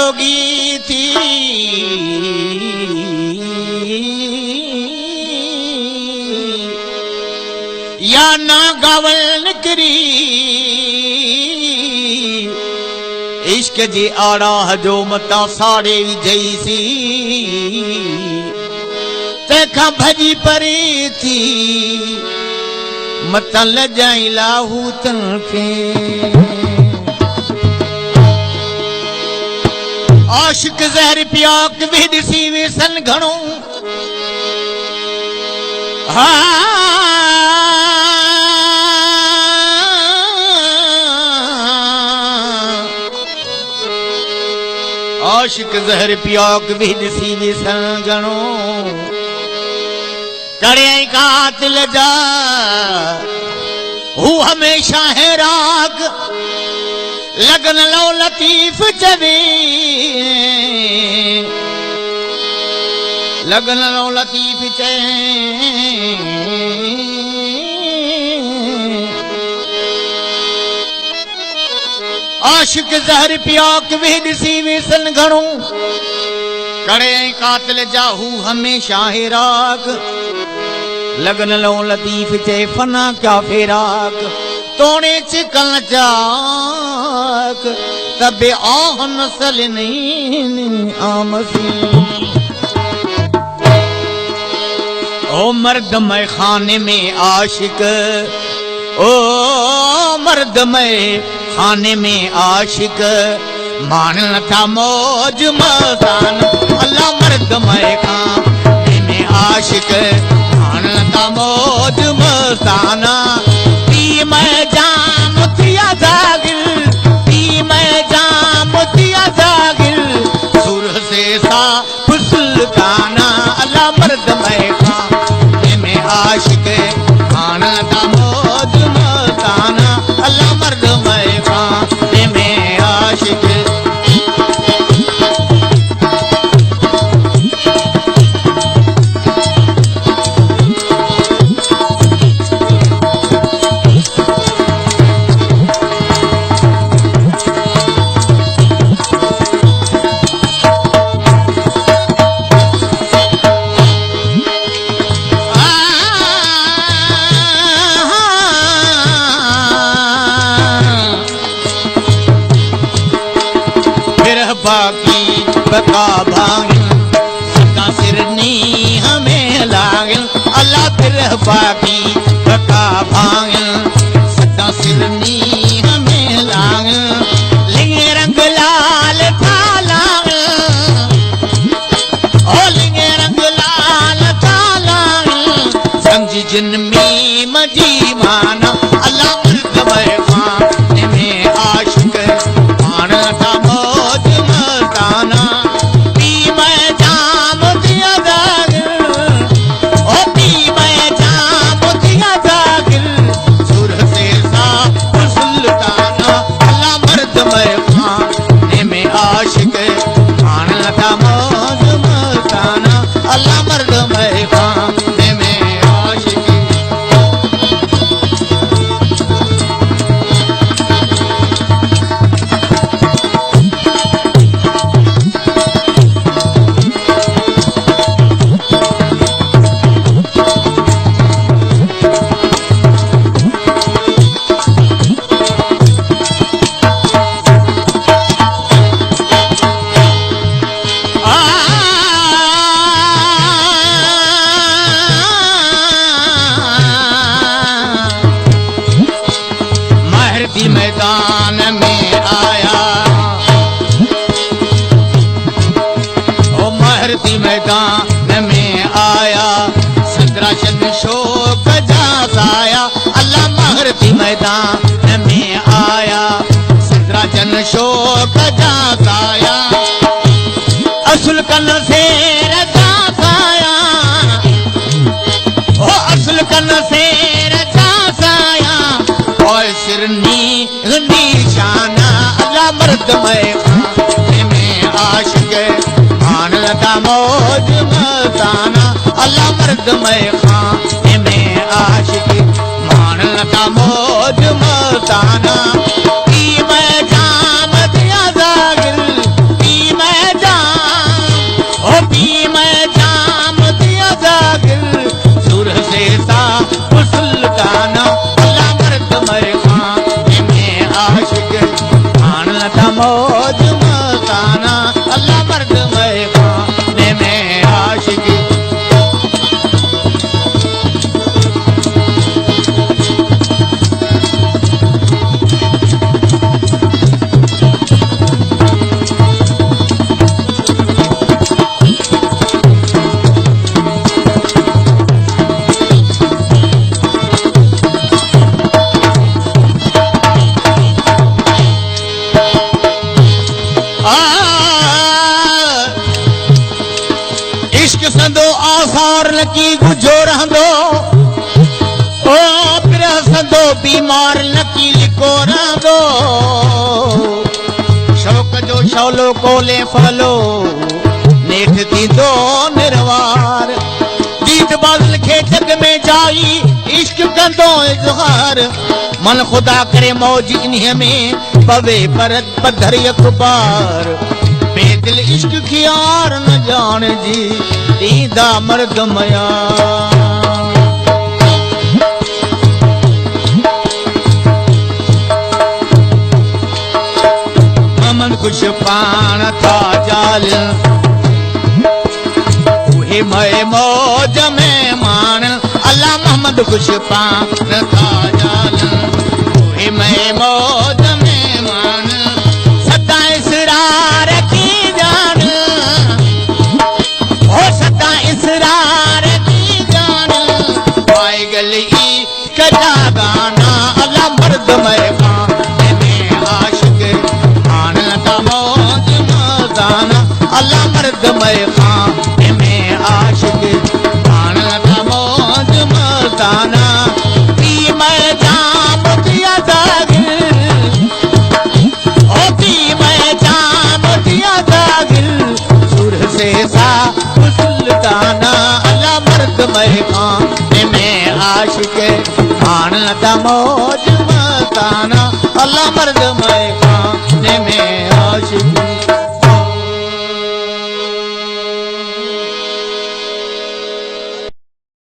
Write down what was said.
जोगी थी या ना गावल निकरी इश्क जी आड़ा जो मता साड़े जैसी तैखा भजी परी थी मता लजाई लाहू तनखे आशिक जहर पियाक विदसी वेसन घणो आशिक जहर पियाक विदसी वेसन घणो करे कातिल जा हू हमेशा है राग लगन लो लतीफ चवे लगन लो लतीफ चे आशिक जहर पियाक वेदसी वेसन घणो करे कातिल जाहू हमेशा है राग लगन लो लतीफ चे फना क्या फेराक तोड़े चिकन जाक तबे आहन सल नहीं आमसी ओ मर्द मैखाने में आशिक ओ मर्द में खाने में आशिक मान था मौज मस्तान अल्लाह मर्द मैखाने में आशिक मान था मौज मस्ताना पी मैं जाम थिया जागिल पी मैं जाम थिया जागिल सुर से सा फुसलकाना अल्लाह मर्द मैखाने में आशिक मान था मौज मस्ताना अल्लाह मर्द मैखाने में आशिक बाकी बका भांगिल सदा सिरनी हमें लागिल अल्लाह फिर बाकी बका भांगिल सदा सिरनी हमें लागिल लिंगे रंग लाल था लागिल ओ लिंगे रंग लाल था लागिल समझी जिन में मजी माना अल्लाह मर्द मैखाने में आशिक माना था पी मैं जाम दिया जागिल ओ पी मैं जाम दिया जागिल सुर से सा सुल्ताना अल्लाह मर्द मैखाने में आशिक मान था मौज मस्ताना अल्लाह मर्द मैखाने में आशिक मैदान में आया ओ महरती मैदान में आया संद्राशन शोक जासाया अल्लाह महरती मैदान में आया संद्राशन शोक जासाया असुल कन से जासाया ओ असुल कन से जासाया और सिरनी निशाना अल्लाह मर्द मैखाने में आशिक मान लगा मौज मस्ताना अल्लाह मर्द मैखाने में आशिक मान लगा मौज मस्ताना पी मैं जाम दिया जागिल पी मैं मौलो कोले फलो नेठ थींदो निर्वार दीद बादल खे जग में जाई इश्क कंदो इज़हार मन खुदा करे मौज इन्हीअ में पवे पर पधर अखबार बेदिल इश्क की यार न जान जी दीदा मर्द मया मन कुछ पान था जाल उहे मए मौज में मान अल्लाह मोहम्मद कुछ पान था जाल उहे मए मौज में मान सदा इसरार की जान हो सदा इसरार की जान पाए गली कजा गाना अल्लाह मर्द मए अल्लाह मर्द मेखाने में आशिक आना था मौज मर्दाना पी मैं जाम दिया दागिल ओ पी मैं जाम दिया दागिल सुर से सा सुल्ताना अल्लाह मर्द मेखाने में आशिक आना था मौज